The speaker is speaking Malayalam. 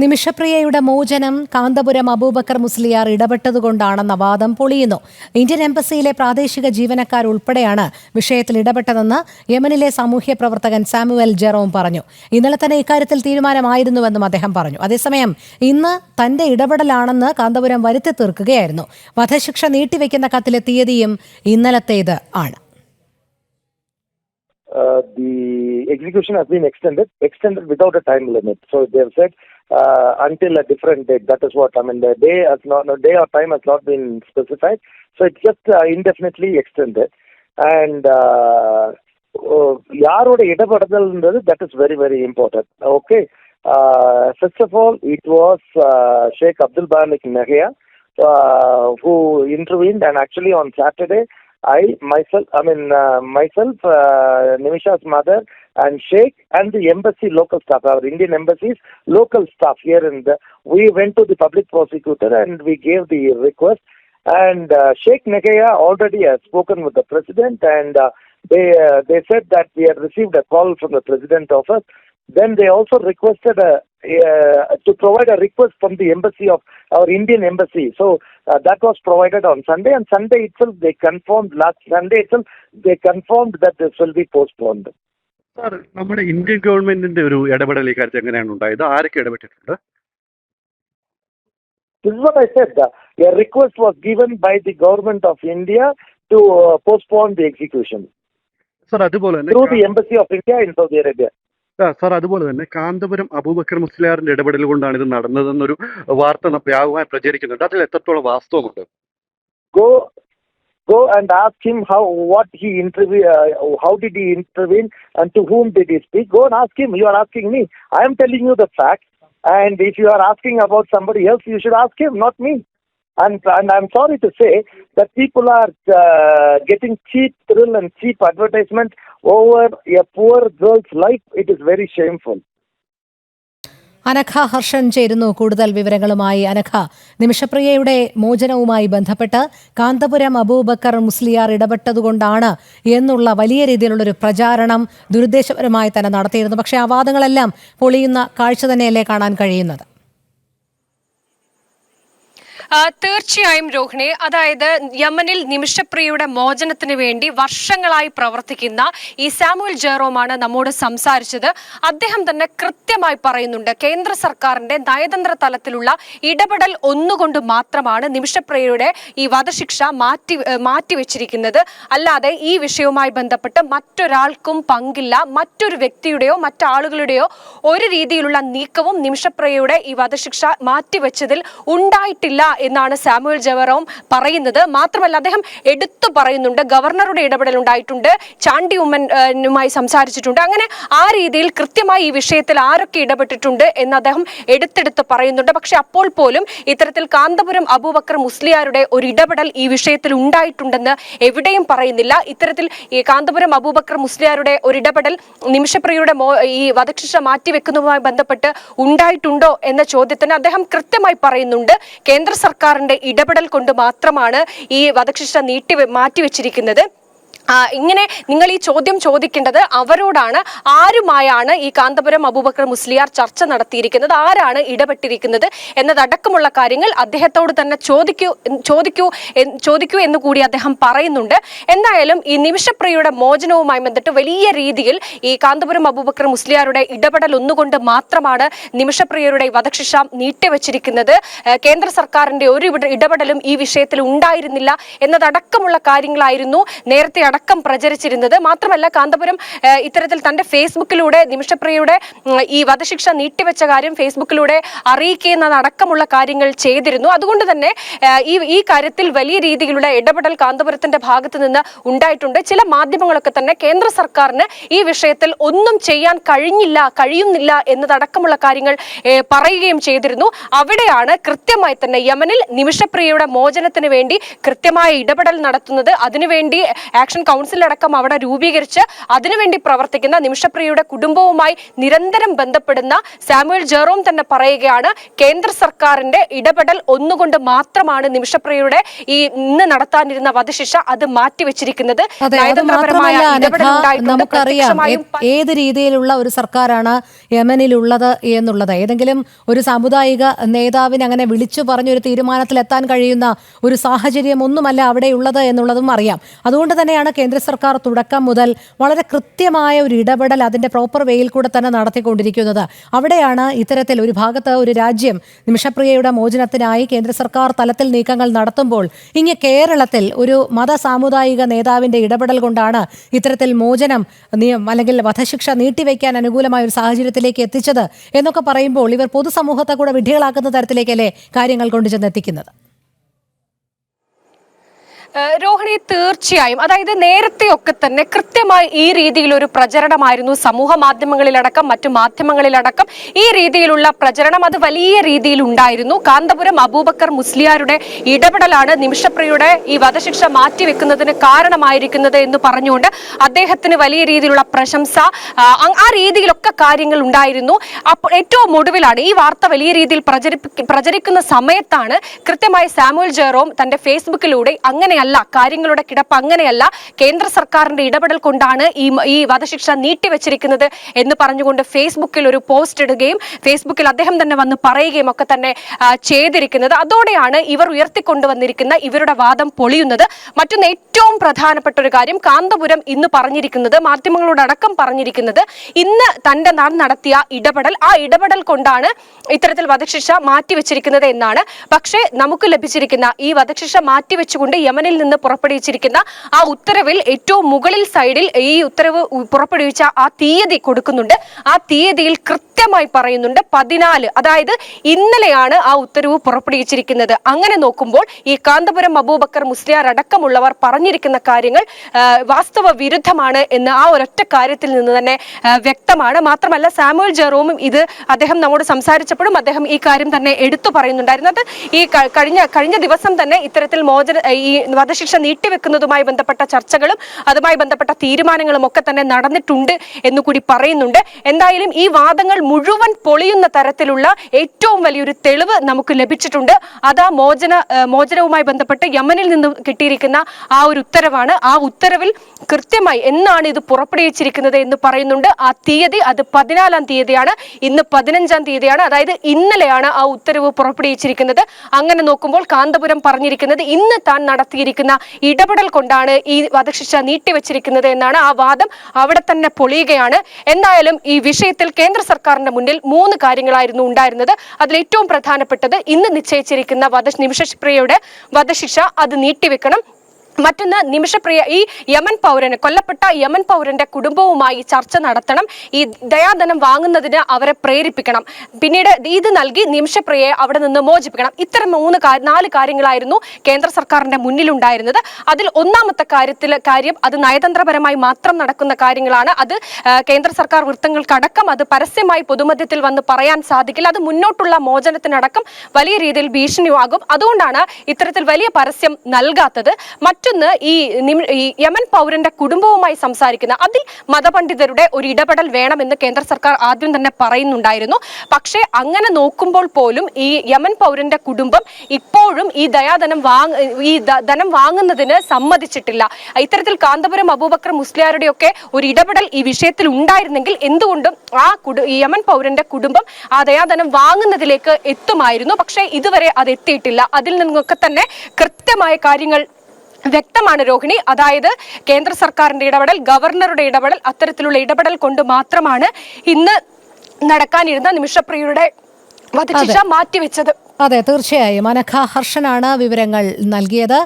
നിമിഷപ്രിയയുടെ മോചനം കാന്തപുരം അബൂബക്കർ മുസ്ലിയാർ ഇടപെട്ടതുകൊണ്ടാണെന്ന വാദം പൊളിയുന്നു. ഇന്ത്യൻ എംബസിയിലെ പ്രാദേശിക ജീവനക്കാരുൾപ്പെടെയാണ് വിഷയത്തിൽ ഇടപെട്ടതെന്ന് യമനിലെ സാമൂഹ്യ പ്രവർത്തകൻ സാമുവൽ ജെറോം പറഞ്ഞു. ഇന്നലെ തന്നെ ഇക്കാര്യത്തിൽ തീരുമാനമായിരുന്നുവെന്നും അദ്ദേഹം പറഞ്ഞു. അതേസമയം ഇന്ന് തന്റെ ഇടപെടലാണെന്ന് കാന്തപുരം വരുത്തി തീർക്കുകയായിരുന്നു. വധശിക്ഷ നീട്ടിവെക്കുന്ന കത്തിലെ തീയതിയും ഇന്നലത്തേത് ആണ്. The execution has been extended without a time limit. So they have said until a different date. That is what I mean. The day or time has not been specified. So it's just indefinitely extended. And yaroda idapadal endadu, that is very, very important. Okay. First of all, it was Sheikh Abdul Malik Nahia who intervened, and actually on Saturday myself, Nimisha's mother and Sheikh and the embassy local staff, our Indian embassy's local staff here we went to the public prosecutor and we gave the request, and Sheikh Nahia already has spoken with the president, and they said that we had received a call from the president office. Then they also requested to provide a request from the embassy of our Indian embassy. So that was provided on Sunday, and Sunday itself they confirmed, last Sunday itself they confirmed that this will be postponed. Sir, നമ്മുടെ ഇന്ത്യൻ ഗവൺമെന്റിന്റെ ഒരു ഇടപെടൽ ഈ കാര്യത്തിൽ എങ്ങനെയാണ് ഉണ്ടായത്? ആരൊക്കെ ഇടപെട്ടിട്ടുണ്ട്? This is what I said. A request was given by the government of India to postpone the execution. Sir, അതുപോലെ തന്നെ through the embassy of India in Saudi Arabia. Sir, അതുപോലെ തന്നെ കാന്തപുരം അബൂബക്കർ മുസ്ലിയാറിന്റെ ഇടപെടൽ കൊണ്ടാണ് ഇത് നടന്നതെന്നൊരു വാർത്ത വ്യാപകമായി പ്രചരിക്കുന്നുണ്ട്. അതിൽ എത്രത്തോളം വാസ്തവമുണ്ട്? Go and ask him how did he intervene and to whom did he speak. Go and ask him. You are asking me. I am telling you the facts, and if you are asking about somebody else, you should ask him, not me. And I'm sorry to say that people are getting cheap thrill and cheap advertisement over a poor girl's life. It is very shameful. Anagha Harshan ചേരുന്നു കൂടുതൽ വിവരങ്ങളുമായി. അനഘ, നിമിഷപ്രിയയുടെ മോചനവുമായി ബന്ധപ്പെട്ട് കാന്തപുരം അബൂബക്കർ മുസ്ലിയാർ ഇടപെട്ടതുകൊണ്ടാണ് എന്നുള്ള വലിയ രീതിയിലുള്ളൊരു പ്രചാരണം ദുരുദ്ദേശപരമായി തന്നെ നടത്തിയിരുന്നു. പക്ഷേ ആ വാദങ്ങളെല്ലാം പൊളിയുന്ന കാഴ്ച തന്നെയല്ലേ കാണാൻ കഴിയുന്നത്? തീർച്ചയായും രോഹിണി, അതായത് യമനിൽ നിമിഷപ്രിയയുടെ മോചനത്തിന് വേണ്ടി വർഷങ്ങളായി പ്രവർത്തിക്കുന്ന ഈ സാമുവൽ ജെറോമാണ് നമ്മോട് സംസാരിച്ചത്. അദ്ദേഹം തന്നെ കൃത്യമായി പറയുന്നുണ്ട്, കേന്ദ്ര സർക്കാരിന്റെ നയതന്ത്ര തലത്തിലുള്ള ഇടപെടൽ ഒന്നുകൊണ്ട് മാത്രമാണ് നിമിഷപ്രിയയുടെ ഈ വധശിക്ഷ മാറ്റിവെച്ചിരിക്കുന്നത്. അല്ലാതെ ഈ വിഷയവുമായി ബന്ധപ്പെട്ട് മറ്റൊരാൾക്കും പങ്കില്ല. മറ്റൊരു വ്യക്തിയുടെയോ മറ്റാളുകളുടെയോ ഒരു രീതിയിലുള്ള നീക്കവും നിമിഷപ്രിയയുടെ ഈ വധശിക്ഷ മാറ്റിവെച്ചതിൽ ഉണ്ടായിട്ടില്ല എന്നാണ് സാമുവൽ ജെറോം പറയുന്നത്. മാത്രമല്ല, അദ്ദേഹം എടുത്തു പറയുന്നുണ്ട് ഗവർണറുടെ ഇടപെടൽ ഉണ്ടായിട്ടുണ്ട്, ചാണ്ടി ഉമ്മനുമായി സംസാരിച്ചിട്ടുണ്ട്. അങ്ങനെ ആ രീതിയിൽ കൃത്യമായി ഈ വിഷയത്തിൽ ആരൊക്കെ ഇടപെട്ടിട്ടുണ്ട് എന്ന് അദ്ദേഹം എടുത്തെടുത്ത് പറയുന്നുണ്ട്. പക്ഷെ അപ്പോൾ പോലും ഇത്തരത്തിൽ കാന്തപുരം അബൂബക്കർ മുസ്ലിയാരുടെ ഒരു ഇടപെടൽ ഈ വിഷയത്തിൽ ഉണ്ടായിട്ടുണ്ടെന്ന് എവിടെയും പറയുന്നില്ല. ഇത്തരത്തിൽ ഈ കാന്തപുരം അബൂബക്കർ മുസ്ലിയാരുടെ ഒരു ഇടപെടൽ നിമിഷപ്രിയയുടെ ഈ വധശിക്ഷ മാറ്റിവെക്കുന്നതുമായി ബന്ധപ്പെട്ട് ഉണ്ടായിട്ടുണ്ടോ എന്ന ചോദ്യത്തിന് അദ്ദേഹം കൃത്യമായി പറയുന്നുണ്ട്, കേന്ദ്ര സർക്കാരിന്റെ ഇടപെടൽ കൊണ്ട് മാത്രമാണ് ഈ വധശിക്ഷ മാറ്റിവെച്ചിരിക്കുന്നത്. ഇങ്ങനെ നിങ്ങൾ ഈ ചോദ്യം ചോദിക്കേണ്ടത് അവരോടാണ്. ആരുമായാണ് ഈ കാന്തപുരം അബൂബക്കർ മുസ്ലിയാർ ചർച്ച നടത്തിയിരിക്കുന്നത്, ആരാണ് ഇടപെട്ടിരിക്കുന്നത് എന്നതടക്കമുള്ള കാര്യങ്ങൾ അദ്ദേഹത്തോട് തന്നെ ചോദിക്കൂ എന്ന് കൂടി അദ്ദേഹം പറയുന്നുണ്ട്. എന്തായാലും ഈ നിമിഷപ്രിയയുടെ മോചനവുമായി ബന്ധപ്പെട്ട് വലിയ രീതിയിൽ ഈ കാന്തപുരം അബൂബക്കർ മുസ്ലിയാരുടെ ഇടപെടൽ ഒന്നുകൊണ്ട് മാത്രമാണ് നിമിഷപ്രിയയുടെ വധശിക്ഷ നീട്ടിവെച്ചിരിക്കുന്നത്. കേന്ദ്ര സർക്കാരിന്റെ ഒരു ഇടപെടലും ഈ വിഷയത്തിൽ ഉണ്ടായിരുന്നില്ല എന്നതടക്കമുള്ള കാര്യങ്ങളായിരുന്നു നേരത്തെ അടക്കം പ്രചരിച്ചിരുന്നത്. മാത്രമല്ല, കാന്തപുരം ഇത്തരത്തിൽ തന്റെ ഫേസ്ബുക്കിലൂടെ നിമിഷപ്രിയയുടെ ഈ വധശിക്ഷ നീട്ടിവെച്ച കാര്യം ഫേസ്ബുക്കിലൂടെ അറിയിക്കുന്നതടക്കമുള്ള കാര്യങ്ങൾ ചെയ്തിരുന്നു. അതുകൊണ്ട് തന്നെ ഈ കാര്യത്തിൽ വലിയ രീതിയിലുള്ള ഇടപെടൽ കാന്തപുരത്തിന്റെ ഭാഗത്ത് നിന്ന് ഉണ്ടായിട്ടുണ്ട്. ചില മാധ്യമങ്ങളൊക്കെ തന്നെ കേന്ദ്ര സർക്കാരിന് ഈ വിഷയത്തിൽ ഒന്നും ചെയ്യാൻ കഴിയുന്നില്ല എന്നതടക്കമുള്ള കാര്യങ്ങൾ പറയുകയും ചെയ്തിരുന്നു. അവിടെയാണ് കൃത്യമായി തന്നെ യമനിൽ നിമിഷപ്രിയയുടെ മോചനത്തിന് വേണ്ടി കൃത്യമായ ഇടപെടൽ നടത്തുന്നത്, അതിനുവേണ്ടി ആക്ഷൻ കൗൺസിലടക്കം അവിടെ രൂപീകരിച്ച് അതിനുവേണ്ടി പ്രവർത്തിക്കുന്ന നിമിഷപ്രിയയുടെ കുടുംബവുമായി നിരന്തരം ബന്ധപ്പെടുന്ന സാമുവൽ ജെറോം തന്നെ പറയുകയാണ്, കേന്ദ്ര സർക്കാരിന്റെ ഇടപെടൽ ഒന്നുകൊണ്ട് മാത്രമാണ് നിമിഷപ്രിയയുടെ ഈ ഇന്ന് നടത്താനിരുന്ന വധശിക്ഷ അത് മാറ്റിവെച്ചിരിക്കുന്നത്. നമുക്കറിയാം ഏത് രീതിയിലുള്ള ഒരു സർക്കാരാണ് യമനിലുള്ളത് എന്നുള്ളത്. ഏതെങ്കിലും ഒരു സാമുദായിക നേതാവിന് അങ്ങനെ വിളിച്ചു പറഞ്ഞൊരു തീരുമാനത്തിലെത്താൻ കഴിയുന്ന ഒരു സാഹചര്യം ഒന്നുമല്ല അവിടെയുള്ളത് എന്നുള്ളതും അറിയാം. അതുകൊണ്ട് തന്നെയാണ് കേന്ദ്ര സർക്കാർ തുടക്കം മുതൽ വളരെ കൃത്യമായ ഒരു ഇടപെടൽ അതിന്റെ പ്രോപ്പർ വേയിൽ കൂടെ തന്നെ നടത്തിക്കൊണ്ടിരിക്കുന്നത്. അവിടെയാണ് ഇത്തരത്തിൽ ഒരു ഭാഗത്ത് ഒരു രാജ്യം നിമിഷപ്രിയയുടെ മോചനത്തിനായി കേന്ദ്ര സർക്കാർ തലത്തിൽ നീക്കങ്ങൾ നടത്തുമ്പോൾ ഇങ്ങ് കേരളത്തിൽ ഒരു മത സാമുദായിക നേതാവിന്റെ ഇടപെടൽ കൊണ്ടാണ് ഇത്തരത്തിൽ മോചനം അല്ലെങ്കിൽ വധശിക്ഷ നീട്ടിവെക്കാൻ അനുകൂലമായ ഒരു സാഹചര്യത്തിലേക്ക് എത്തിച്ചത് എന്നൊക്കെ പറയുമ്പോൾ ഇവർ പൊതുസമൂഹത്തെ കൂടെ വിഡ്ഢികളാക്കുന്ന തരത്തിലേക്കല്ലേ കാര്യങ്ങൾ കൊണ്ടുചെന്നെത്തിക്കുന്നത്? രോഹിണി, തീർച്ചയായും. അതായത് നേരത്തെയൊക്കെ തന്നെ കൃത്യമായി ഈ രീതിയിലൊരു പ്രചരണമായിരുന്നു സമൂഹ മാധ്യമങ്ങളിലടക്കം മറ്റു മാധ്യമങ്ങളിലടക്കം. ഈ രീതിയിലുള്ള പ്രചരണം അത് വലിയ രീതിയിൽ ഉണ്ടായിരുന്നു. കാന്തപുരം അബൂബക്കർ മുസ്ലിയാരുടെ ഇടപെടലാണ് നിമിഷപ്രിയയുടെ ഈ വധശിക്ഷ മാറ്റിവെക്കുന്നതിന് കാരണമായിരിക്കുന്നത് എന്ന് പറഞ്ഞുകൊണ്ട് അദ്ദേഹത്തിന് വലിയ രീതിയിലുള്ള പ്രശംസ, ആ രീതിയിലൊക്കെ കാര്യങ്ങൾ ഉണ്ടായിരുന്നു. അപ്പോൾ ഏറ്റവും ഒടുവിലാണ് ഈ വാർത്ത വലിയ രീതിയിൽ പ്രചരിക്കുന്ന സമയത്താണ് കൃത്യമായി സാമുവൽ ജെറോം തന്റെ ഫേസ്ബുക്കിലൂടെ അങ്ങനെയല്ല, കാര്യങ്ങളുടെ കിടപ്പ് അങ്ങനെയല്ല, കേന്ദ്ര സർക്കാരിന്റെ ഇടപെടൽ കൊണ്ടാണ് ഈ വധശിക്ഷ നീട്ടിവെച്ചിരിക്കുന്നത് എന്ന് പറഞ്ഞുകൊണ്ട് ഫേസ്ബുക്കിൽ ഒരു പോസ്റ്റ് ഇടുകയും ഫേസ്ബുക്കിൽ അദ്ദേഹം തന്നെ വന്ന് പറയുകയും ഒക്കെ തന്നെ ചെയ്തിരിക്കുന്നത്. അതോടെയാണ് ഇവർ ഉയർത്തിക്കൊണ്ടുവന്നിരിക്കുന്ന ഇവരുടെ വാദം പൊളിയുന്നത്. മറ്റൊന്ന് ഏറ്റവും പ്രധാനപ്പെട്ട ഒരു കാര്യം, കാന്തപുരം ഇന്ന് പറഞ്ഞിരിക്കുന്നത്, മാധ്യമങ്ങളോടക്കം പറഞ്ഞിരിക്കുന്നത്, ഇന്ന് തന്റെ നാട് നടത്തിയ ഇടപെടൽ, ആ ഇടപെടൽ കൊണ്ടാണ് ഇത്തരത്തിൽ വധശിക്ഷ മാറ്റിവെച്ചിരിക്കുന്നത് എന്നാണ്. പക്ഷേ നമുക്ക് ലഭിച്ചിരിക്കുന്ന ഈ വധശിക്ഷ മാറ്റിവെച്ചുകൊണ്ട് യമനിൽ നിന്ന് പുറപ്പെടുവിച്ചിരിക്കുന്ന ആ ഉത്തരവിൽ ഏറ്റവും മുകളിൽ സൈഡിൽ ഈ ഉത്തരവ് പുറപ്പെടുവിച്ച ആ തീയതി കൊടുക്കുന്നുണ്ട്. ആ തീയതിയിൽ കൃത്യമായി പറയുന്നുണ്ട് 14, അതായത് ഇന്നലെയാണ് ആ ഉത്തരവ് പുറപ്പെടുവിച്ചിരിക്കുന്നത്. അങ്ങനെ നോക്കുമ്പോൾ ഈ കാന്തപുരം അബൂബക്കർ മുസ്ലിയാർ അടക്കമുള്ളവർ പറഞ്ഞിരിക്കുന്ന കാര്യങ്ങൾ വാസ്തവ വിരുദ്ധമാണ് എന്ന് ആ ഒരൊറ്റ കാര്യത്തിൽ നിന്ന് തന്നെ വ്യക്തമാണ്. മാത്രമല്ല സാമുവൽ ജെറോമും ഇത് അദ്ദേഹം നമ്മോട് സംസാരിച്ചപ്പോഴും അദ്ദേഹം ഈ കാര്യം തന്നെ എടുത്തു പറയുന്നുണ്ടായിരുന്നത്. ഈ കഴിഞ്ഞ ദിവസം തന്നെ ഇത്തരത്തിൽ ഈ വധശിക്ഷ നീട്ടിവെക്കുന്നതുമായി ബന്ധപ്പെട്ട ചർച്ചകളും അതുമായി ബന്ധപ്പെട്ട തീരുമാനങ്ങളും ഒക്കെ തന്നെ നടന്നിട്ടുണ്ട് എന്നുകൂടി പറയുന്നുണ്ട്. എന്തായാലും ഈ വാദങ്ങൾ മുഴുവൻ പൊളിയുന്ന തരത്തിലുള്ള ഏറ്റവും വലിയൊരു തെളിവ് നമുക്ക് ലഭിച്ചിട്ടുണ്ട്. അതാ മോചനവുമായി ബന്ധപ്പെട്ട് യമനിൽ നിന്ന് കിട്ടിയിരിക്കുന്ന ആ ഒരു ഉത്തരവാണ്. ആ ഉത്തരവിൽ കൃത്യമായി എന്നാണ് ഇത് പുറപ്പെടുവിച്ചിരിക്കുന്നത് എന്ന് പറയുന്നുണ്ട്. ആ തീയതി അത് 14-ാം തീയതിയാണ്, ഇന്ന് 15-ാം തീയതിയാണ്. അതായത് ഇന്നലെയാണ് ആ ഉത്തരവ് പുറപ്പെടുവിച്ചിരിക്കുന്നത്. അങ്ങനെ നോക്കുമ്പോൾ കാന്തപുരം പറഞ്ഞിരിക്കുന്നത് ഇന്ന് താൻ നടത്തിയിരിക്കുന്ന ഇടപെടൽ കൊണ്ടാണ് ഈ വധശിക്ഷ നീട്ടിവെച്ചിരിക്കുന്നത് എന്നാണ്. ആ വാദം അവിടെ തന്നെ പൊളിയുകയാണ്. എന്തായാലും ഈ വിഷയത്തിൽ കേന്ദ്ര സർക്കാരിന്റെ മുന്നിൽ 3 കാര്യങ്ങളായിരുന്നു ഉണ്ടായിരുന്നത്. അതിൽ ഏറ്റവും പ്രധാനപ്പെട്ടത് ഇന്ന് നിശ്ചയിച്ചിരിക്കുന്ന നിമിഷപ്രിയയുടെ വധശിക്ഷ അത് നീട്ടിവെക്കണം. മറ്റൊന്ന്, നിമിഷപ്രിയ ഈ കൊല്ലപ്പെട്ട യമൻ പൗരന്റെ കുടുംബവുമായി ചർച്ച നടത്തണം. ഈ ദയാധനം വാങ്ങുന്നതിന് അവരെ പ്രേരിപ്പിക്കണം. പിന്നീട് ഇത് നൽകി നിമിഷപ്രിയയെ അവിടെ നിന്ന് മോചിപ്പിക്കണം. ഇത്തരം 4 കാര്യങ്ങളായിരുന്നു കേന്ദ്ര സർക്കാരിന്റെ മുന്നിലുണ്ടായിരുന്നത്. അതിൽ ഒന്നാമത്തെ കാര്യം അത് നയതന്ത്രപരമായി മാത്രം നടക്കുന്ന കാര്യങ്ങളാണ്. അത് കേന്ദ്ര സർക്കാർ വൃത്തങ്ങൾക്കടക്കം അത് പരസ്യമായി പൊതുമധ്യത്തിൽ വന്ന് പറയാൻ സാധിക്കില്ല. അത് മുന്നോട്ടുള്ള മോചനത്തിനടക്ം വലിയ രീതിയിൽ ഭീഷണിയാകും. അതുകൊണ്ടാണ് ഇത്തരത്തിൽ വലിയ പരസ്യം നൽകാത്തത്. മറ്റൊന്ന്, ഈ യമൻ പൗരന്റെ കുടുംബവുമായി സംസാരിക്കുന്ന അതിൽ മതപണ്ഡിതരുടെ ഒരു ഇടപെടൽ വേണമെന്ന് കേന്ദ്ര സർക്കാർ ആദ്യം തന്നെ പറയുന്നുണ്ടായിരുന്നു. പക്ഷേ അങ്ങനെ നോക്കുമ്പോൾ പോലും ഈ യമൻ പൗരന്റെ കുടുംബം ഇപ്പോഴും ഈ ധനം വാങ്ങുന്നതിന് സമ്മതിച്ചിട്ടില്ല. ഇത്തരത്തിൽ കാന്തപുരം അബൂബക്കർ മുസ്ലിയാരുടെയൊക്കെ ഒരു ഇടപെടൽ ഈ വിഷയത്തിൽ ഉണ്ടായിരുന്നെങ്കിൽ എന്തുകൊണ്ടും ആ യമൻ പൗരന്റെ കുടുംബം ആ ദയാധനം വാങ്ങുന്നതിലേക്ക് എത്തുമായിരുന്നു. പക്ഷേ ഇതുവരെ അത് എത്തിയിട്ടില്ല. അതിൽ നിന്നൊക്കെ തന്നെ കൃത്യമായ കാര്യങ്ങൾ വ്യക്തമാണ് രോഹിണി. അതായത് കേന്ദ്ര സർക്കാരിന്റെ ഇടപെടൽ, ഗവർണറുടെ ഇടപെടൽ, അത്തരത്തിലുള്ള ഇടപെടൽ കൊണ്ട് മാത്രമാണ് ഇന്ന് നടക്കാനിരുന്ന നിമിഷപ്രിയയുടെ വധശിക്ഷ മാറ്റിവെച്ചത്. അതെ, തീർച്ചയായും. അനഘ ഹർഷനാണ് വിവരങ്ങൾ നൽകിയത്.